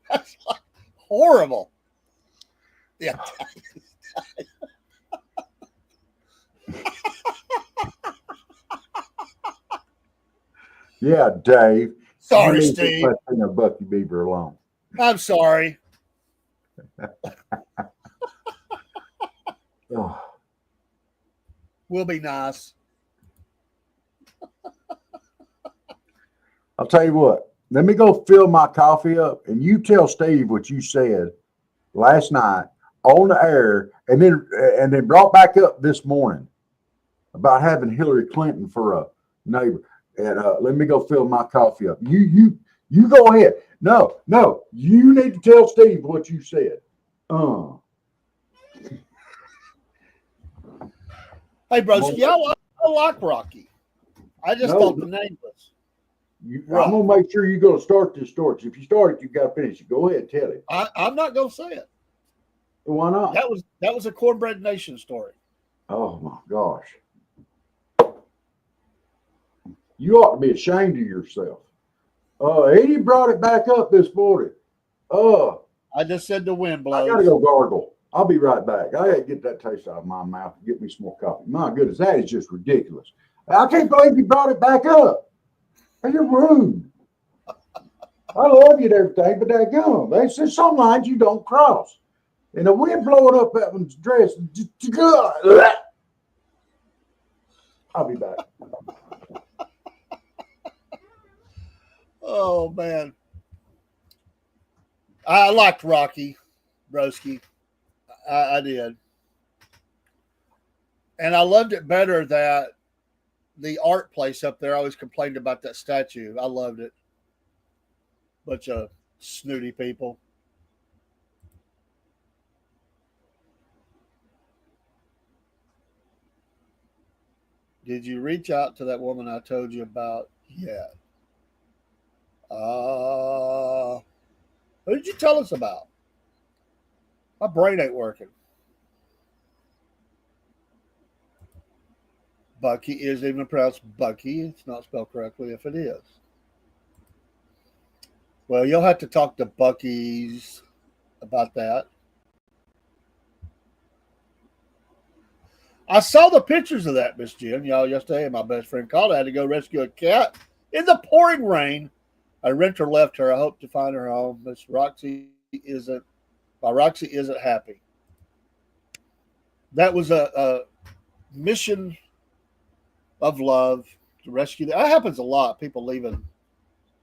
That's like horrible. Yeah. Yeah, Dave. Sorry, Steve. Let Bucky Beaver alone. I'm sorry. Oh. We'll be nice. I'll tell you what. Let me go fill my coffee up, and you tell Steve what you said last night on the air, and then brought back up this morning about having Hillary Clinton for a neighbor. And let me go fill my coffee up. You go ahead. No, you need to tell Steve what you said. Hey, broski, I like Rocky. I just thought the name was. I'm going to make sure you're going to start this story. If you start it, you got to finish it. Go ahead and tell it. I'm not going to say it. Why not? That was a Cornbread Nation story. Oh, my gosh. You ought to be ashamed of yourself. Eddie brought it back up this morning. I just said the wind blows. I got to go gargle. I'll be right back. I got to get that taste out of my mouth and get me some more coffee. My goodness, that is just ridiculous. I can't believe you brought it back up. You're rude. I love you and everything, but daggone, there's some lines you don't cross. And the wind blowing up that one's dress. I'll be back. Oh, man. I liked Rocky, broski. I did. And I loved it better that the art place up there always complained about that statue. I loved it. Bunch of snooty people. Did you reach out to that woman I told you about yet? Who did you tell us about? My brain ain't working. Bucky isn't even pronounced Bucky. It's not spelled correctly if it is. Well, you'll have to talk to Bucky's about that. I saw the pictures of that, Miss Jen, y'all, yesterday, and my best friend called. I had to go rescue a cat in the pouring rain. A renter left her. I hope to find her home. Miss Roxy isn't happy. That was a mission of love to rescue. That happens a lot. People leaving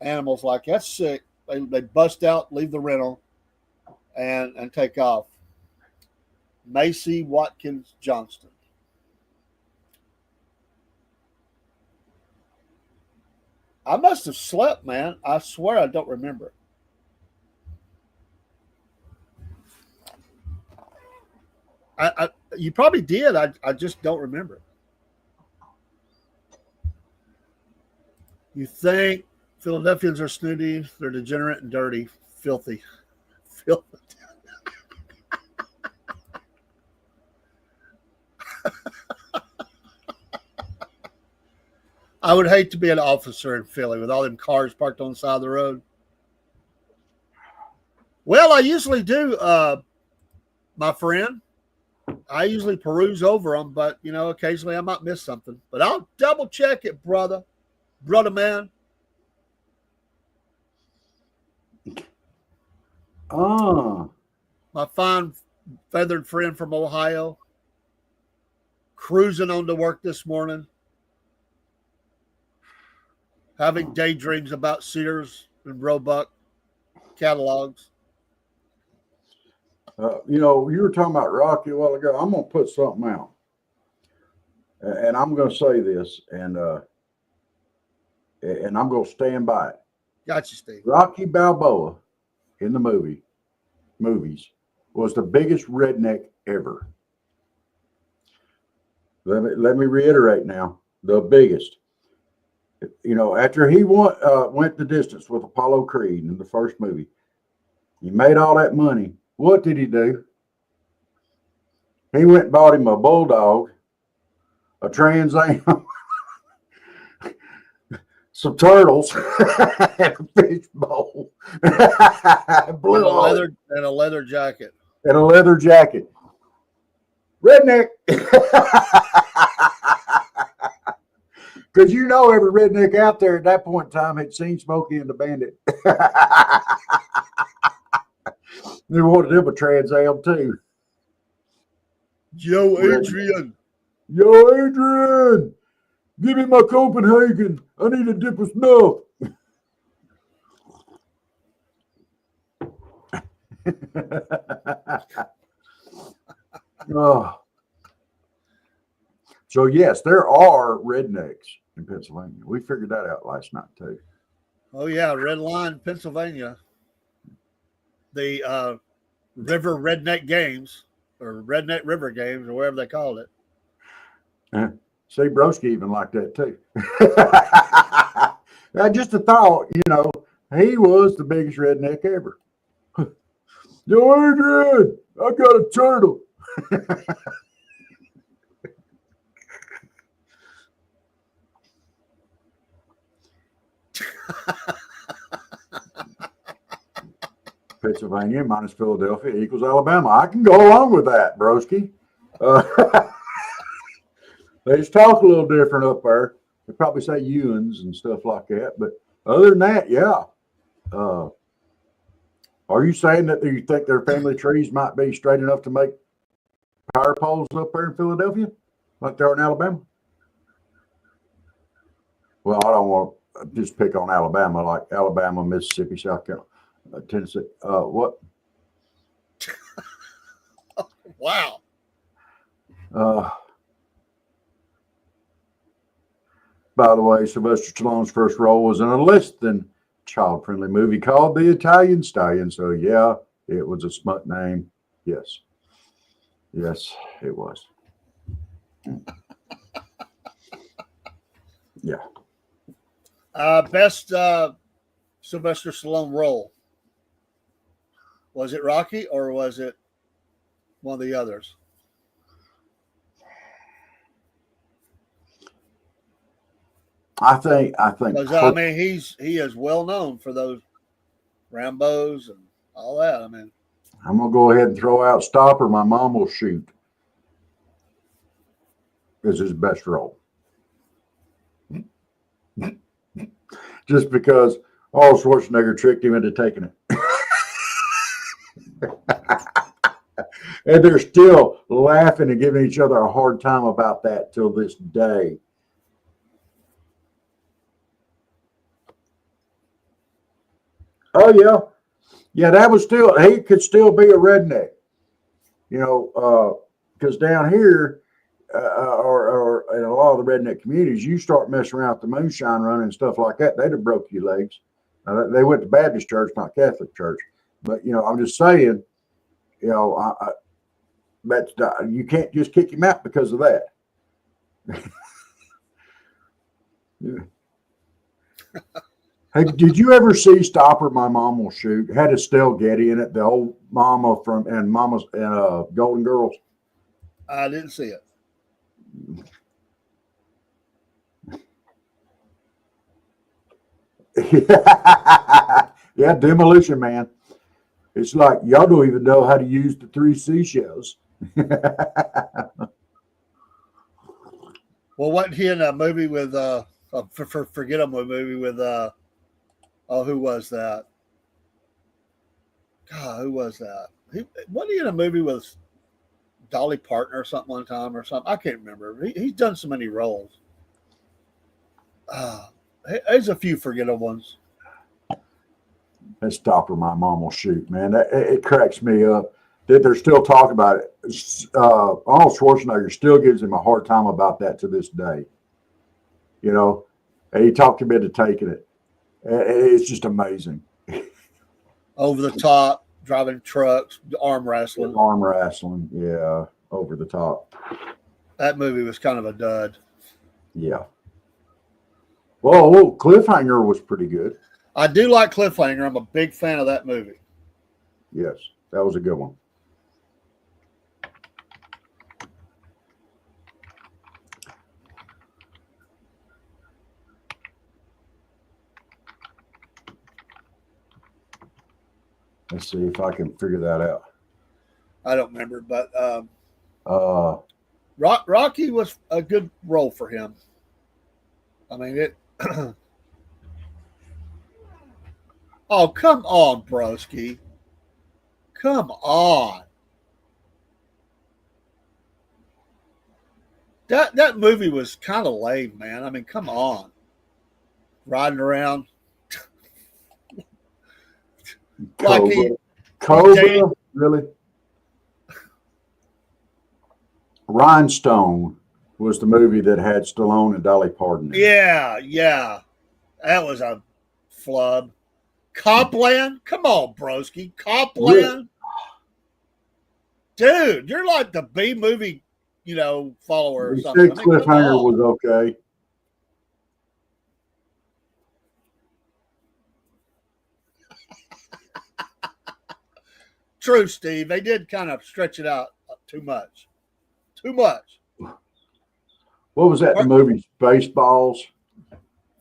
animals like that's sick. They bust out, leave the rental, and take off. Macy Watkins Johnston. I must have slept, man. I swear I don't remember. You probably did. I just don't remember. You think Philadelphians are snooty? They're degenerate and dirty, filthy. I would hate to be an officer in Philly with all them cars parked on the side of the road. Well, I usually do, my friend. I usually peruse over them, but, occasionally I might miss something. But I'll double check it, brother man. Oh. My fine feathered friend from Ohio. Cruising on to work this morning. Having daydreams about Sears and Roebuck catalogs. You were talking about Rocky a while ago. I'm going to put something out. And I'm going to say this, and I'm going to stand by it. Gotcha, Steve. Rocky Balboa in the movies was the biggest redneck ever. Let me reiterate now, the biggest. After he went the distance with Apollo Creed in the first movie, he made all that money. What did he do? He went and bought him a bulldog, a Trans Am, some turtles, and a fish bowl, and a leather jacket. And a leather jacket. Redneck. Because every redneck out there at that point in time had seen Smokey and the Bandit. They wanted him a Trans Am too. Yo, Adrian. Give me my Copenhagen. I need a dip of snuff. So yes, there are rednecks in Pennsylvania. We figured that out last night too. Oh yeah, Red Line, Pennsylvania. The River Redneck Games or Redneck River Games or whatever they called it. See, Broski even liked that too. Just a thought, he was the biggest redneck ever. Yo, Adrian, I got a turtle. Pennsylvania minus Philadelphia equals Alabama. I can go along with that, broski. They just talk a little different up there. They probably say Ewans and stuff like that. But other than that, yeah. Are you saying that you think their family trees might be straight enough to make power poles up there in Philadelphia like they are in Alabama? Well, I don't want to just pick on Alabama, like Alabama, Mississippi, South Carolina, Tennessee. What? Wow. by the way, Sylvester Stallone's first role was in a less than child-friendly movie called The Italian Stallion. So yeah, it was a smut name. Yes. Yes, it was. Yeah. Best Sylvester Stallone role. Was it Rocky or was it one of the others? I think. Because I mean, he is well known for those Rambos and all that. I mean, I'm gonna go ahead and throw out Stopper. My mom will shoot. Is his best role. Just because Arnold Schwarzenegger tricked him into taking it. And they're still laughing and giving each other a hard time about that till this day. Oh yeah. Yeah, that was still, he could still be a redneck. You know, because down here, or in a lot of the redneck communities, you start messing around with the moonshine running and stuff like that, they'd have broke your legs. They went to Baptist church, not Catholic church. But, you know, I'm just saying, you know, that's you can't just kick him out because of that. Yeah. Hey, did you ever see Stopper? My Mom Will Shoot? It had Estelle Getty in it, the old mama from Mama's and Golden Girls. I didn't see it. Yeah, Demolition Man. It's like y'all don't even know how to use the 3 seashells. Well, wasn't he in a movie with forget a movie with who was that? God, who was that? Wasn't he in a movie with Dolly Parton or something one time or something? I can't remember. He's done so many roles. There's a few forgettable ones. That Stopper, My Mom Will Shoot, man. It cracks me up that they're still talking about it. Arnold Schwarzenegger still gives him a hard time about that to this day. You know, and he talked him into taking it. It's just amazing. Over the top, driving trucks, arm wrestling. Arm wrestling, yeah, over the top. That movie was kind of a dud. Yeah. Well, Cliffhanger was pretty good. I do like Cliffhanger. I'm a big fan of that movie. Yes, that was a good one. Let's see if I can figure that out. I don't remember, but Uh, Rocky was a good role for him. I mean, it. Oh, come on, broski. Come on. That movie was kind of lame, man. I mean, come on. Riding around. Cobra, really? Rhinestone was the movie that had Stallone and Dolly Parton in it. Yeah. That was a flub. Copland? Come on, broski. Copland? Dude, you're like the B movie, follower or You something. said Cliffhanger was okay. True, Steve. They did kind of stretch it out too much. Too much. What was that? The movie Spaceballs?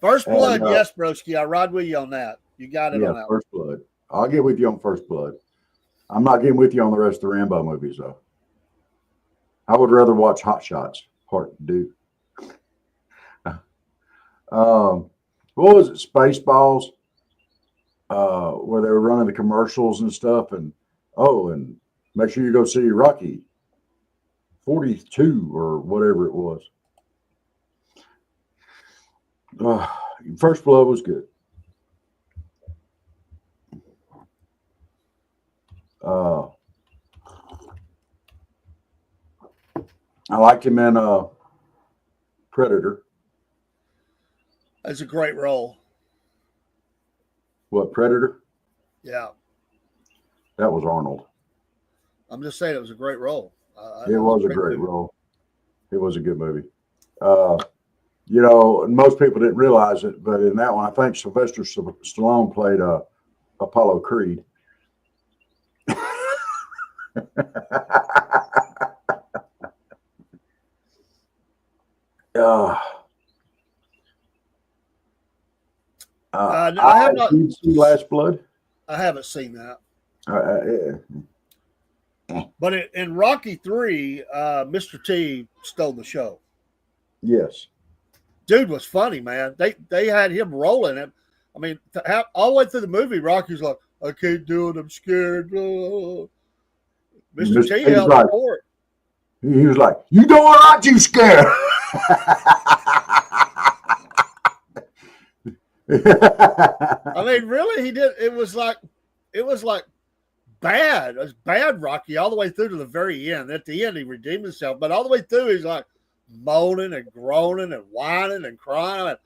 First Blood, yes, broski. I ride with you on that. You got it on that. First Blood. I'll get with you on First Blood. I'm not getting with you on the rest of the Rambo movies, though. I would rather watch Hot Shots, Part 2. What was it? Spaceballs, where they were running the commercials and stuff, and make sure you go see Rocky 42 or whatever it was. First Blood was good. I liked him in Predator. That's a great role. What, Predator? Yeah. That was Arnold. I'm just saying it was a great role. It was a great role. It was a good movie. You know, most people didn't realize it, but in that one, I think Sylvester Stallone played Apollo Creed. I have not. Did you see Last Blood? I haven't seen that. Yeah. But in Rocky 3, Mr. T stole the show. Yes. Dude was funny, man. They had him rolling it. I mean, all the way through the movie, Rocky's like, I can't do it. I'm scared. Mr. T held the fort. He was like, you know what? Aren't you scared? I mean, really, he did. It was like bad. It was bad, Rocky, all the way through to the very end. At the end, he redeemed himself, but all the way through, he's like moaning and groaning and whining and crying. I mean,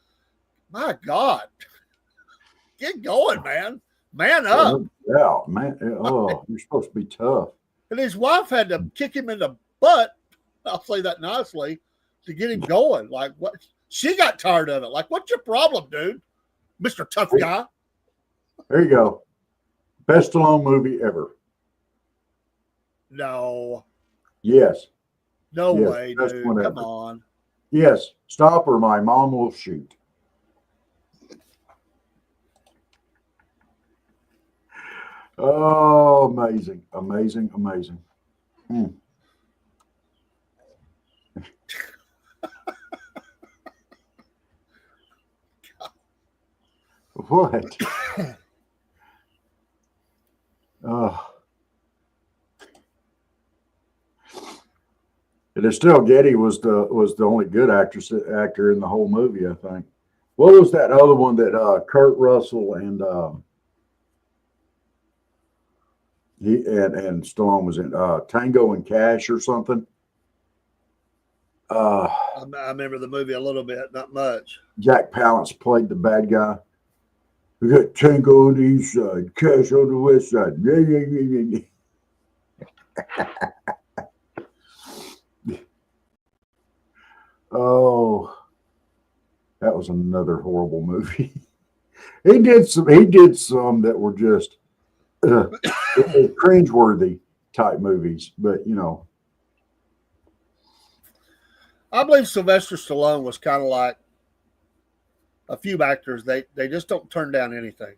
my God, get going, man. Man up. Yeah, man. Oh, you're supposed to be tough. And his wife had to kick him in the butt. I'll say that nicely to get him going. Like, what? She got tired of it. Like, what's your problem, dude? Mr. Tough Guy. There you go. Best Stallone movie ever. No. Yes. No way, best dude. one Come ever. on. Yes. Stop or my mom will shoot. Oh, amazing. Amazing. Amazing. What? Oh. And Estelle Getty was the only good actor in the whole movie, I think. What was that other one that Kurt Russell and Stallone was in? Tango and Cash or something? I remember the movie a little bit, not much. Jack Palance played the bad guy. We got Tango on the east side, Cash on the west side. Oh, that was another horrible movie. He did some that were just cringeworthy type movies, but you know. I believe Sylvester Stallone was kind of like a few actors. They just don't turn down anything.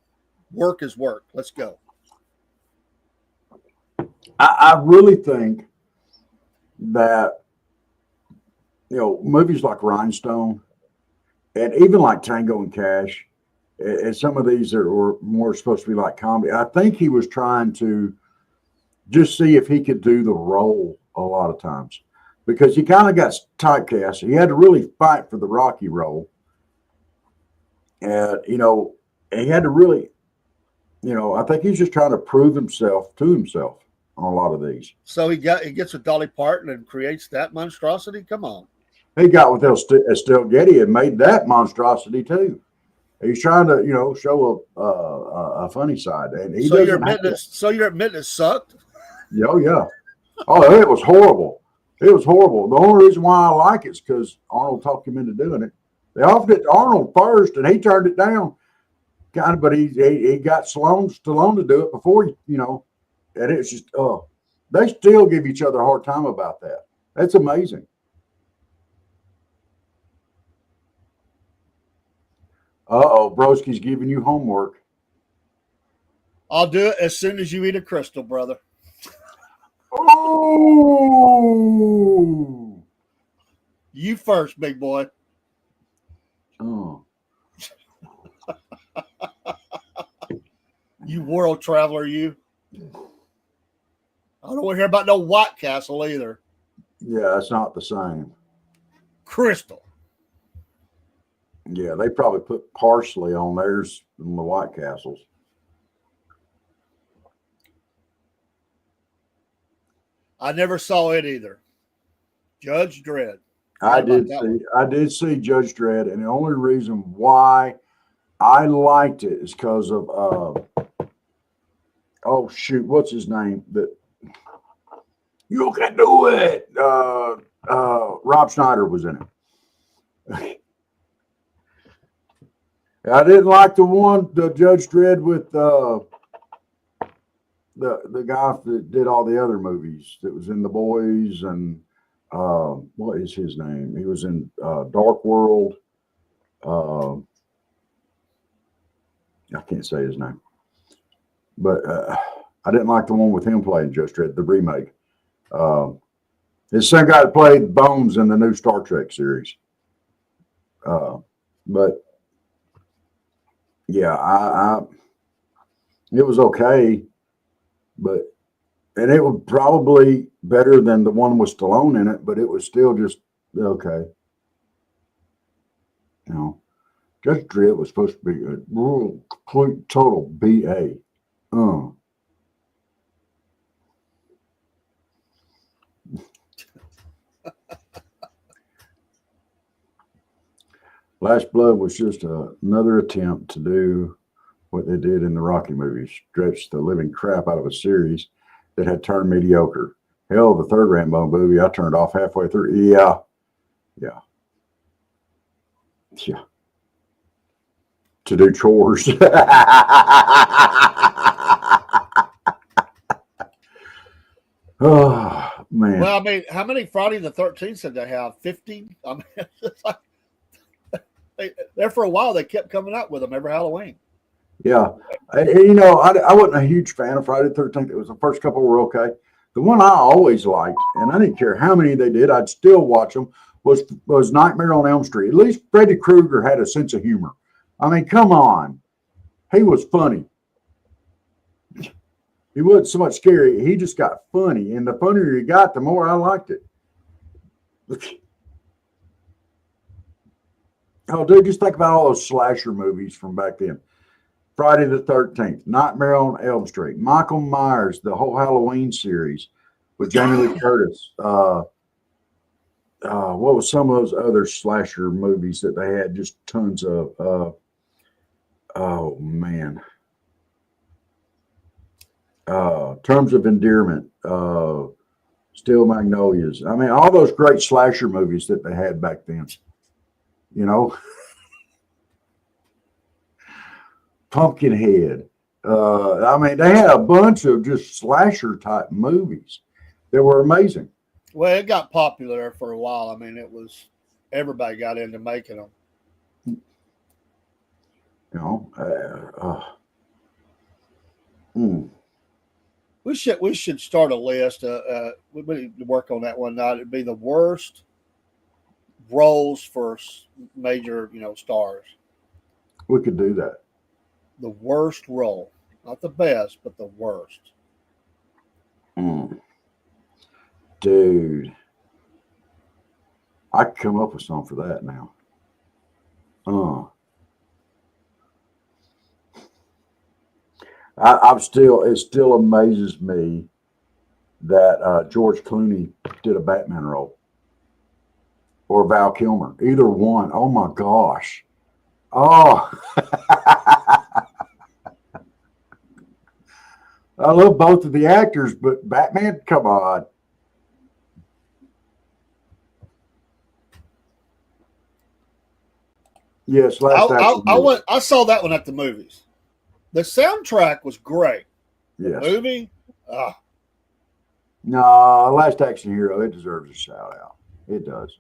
Work is work. Let's go. I really think that, you know, movies like Rhinestone and even like Tango and Cash, and some of these that were more supposed to be like comedy, I think he was trying to just see if he could do the role a lot of times, because he kind of got typecast. He had to really fight for the Rocky role. And, you know, he had to really, you know, I think he's just trying to prove himself to himself on a lot of these. So he gets with Dolly Parton and creates that monstrosity? Come on. He got with Estelle Getty and made that monstrosity too. He's trying to, you know, show a funny side, and he so doesn't. You're admitting it sucked? Oh yeah. Oh, it was horrible. It was horrible. The only reason why I like it is because Arnold talked him into doing it. They offered it to Arnold first, and he turned it down. Kind of, but he got Stallone to do it before, you know. And it's just, they still give each other a hard time about that. That's amazing. Broski's giving you homework. I'll do it as soon as you eat a crystal, brother. Oh! You first, big boy. Oh. You world traveler, you. I don't want to hear about no White Castle either. Yeah, it's not the same. Crystal. Yeah, they probably put parsley on theirs in the White Castles. I never saw it either. Judge Dredd. I Forgot about did that see one. I did see Judge Dredd, and the only reason why I liked it is because of oh shoot, what's his name? That you can do it. Rob Schneider was in it. I didn't like the Judge Dredd with the guy that did all the other movies that was in The Boys and what is his name? He was in Dark World. Uh, I can't say his name, but I didn't like the one with him playing Judge Dredd, the remake. It's the same guy that played Bones in the new Star Trek series. But yeah, it was okay, but and it was probably better than the one with Stallone in it, but it was still just okay. You know, Judge Dredd was supposed to be a real complete total BA. Last Blood was just another attempt to do what they did in the Rocky movies, stretch the living crap out of a series that had turned mediocre. Hell, the third Rambo movie I turned off halfway through. Yeah. To do chores. Oh man. Well, I mean, how many Friday the 13th did they have? 15? I mean, it's like there for a while they kept coming out with them every Halloween. Yeah. I wasn't a huge fan of Friday the 13th. It was the first couple were okay. The one I always liked, and I didn't care how many they did, I'd still watch them, was Nightmare on Elm Street. At least Freddy Krueger had a sense of humor. I mean, come on. He was funny. He wasn't so much scary. He just got funny. And the funnier he got, the more I liked it. Oh, dude, just think about all those slasher movies from back then. Friday the 13th, Nightmare on Elm Street, Michael Myers, the whole Halloween series with Jamie Lee Curtis. What was some of those other slasher movies that they had just tons of? Oh, man. Terms of Endearment, Steel Magnolias. I mean, all those great slasher movies that they had back then. You know, Pumpkinhead. I mean, they had a bunch of just slasher type movies that were amazing. Well, it got popular for a while. I mean, it was everybody got into making them. You know, We should start a list. We need to work on that one night. It'd be the worst roles for major, stars. we could do that. The worst role, not the best, but the worst. Dude, I could come up with something for that now. It still amazes me that George Clooney did a Batman role or Val Kilmer, either one. Oh my gosh. Oh, I love both of the actors, but Batman, come on. Yes, last action. I saw that one at the movies. The soundtrack was great. Yes. The movie, No, Last Action Hero, it deserves a shout out. It does.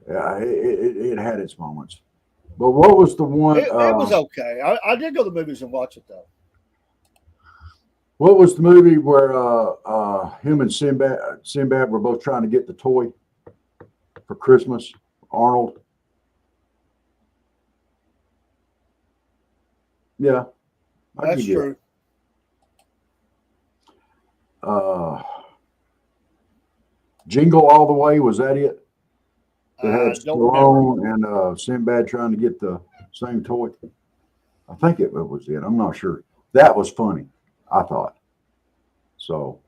Yeah, it had its moments. But what was the one? it was okay. I did go to the movies and watch it though. What was the movie where him and Sinbad were both trying to get the toy for Christmas? Arnold. Yeah, That's true. Jingle All the Way, was that it? That had Don't remember. Stallone and Sinbad trying to get the same toy. I think it was it. I'm not sure. That was funny, I thought. So,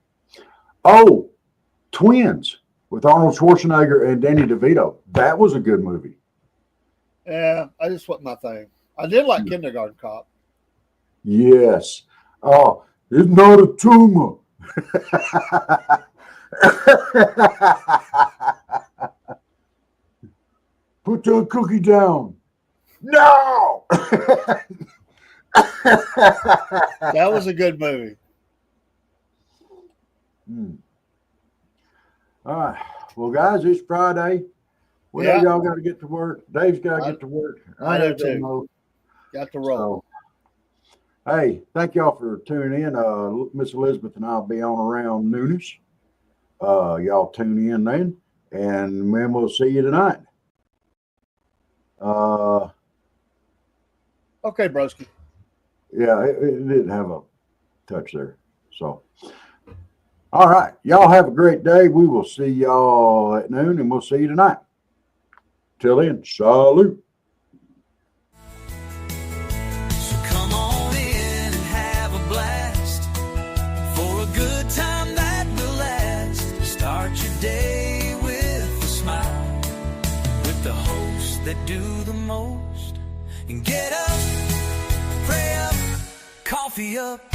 Twins. with Arnold Schwarzenegger and Danny DeVito. That was a good movie. Yeah, I just wasn't my thing. I did like Kindergarten Cop. Yes. Oh, it's not a tumor. Put the cookie down. No. That was a good movie. All right. Well, guys, it's Friday. We know y'all got to get to work. Dave's got to get to work. I do too. Got to roll. So, hey, thank y'all for tuning in. Miss Elizabeth and I'll be on around noonish. Y'all tune in then, and then we'll see you tonight. Okay, broski. Yeah, it didn't have a touch there. So, all right. Y'all have a great day. We will see y'all at noon, and we'll see you tonight. Till then, salute. So come on in and have a blast for a good time that will last. Start your day with a smile with the hosts that do the most. And get up, pray up, coffee up.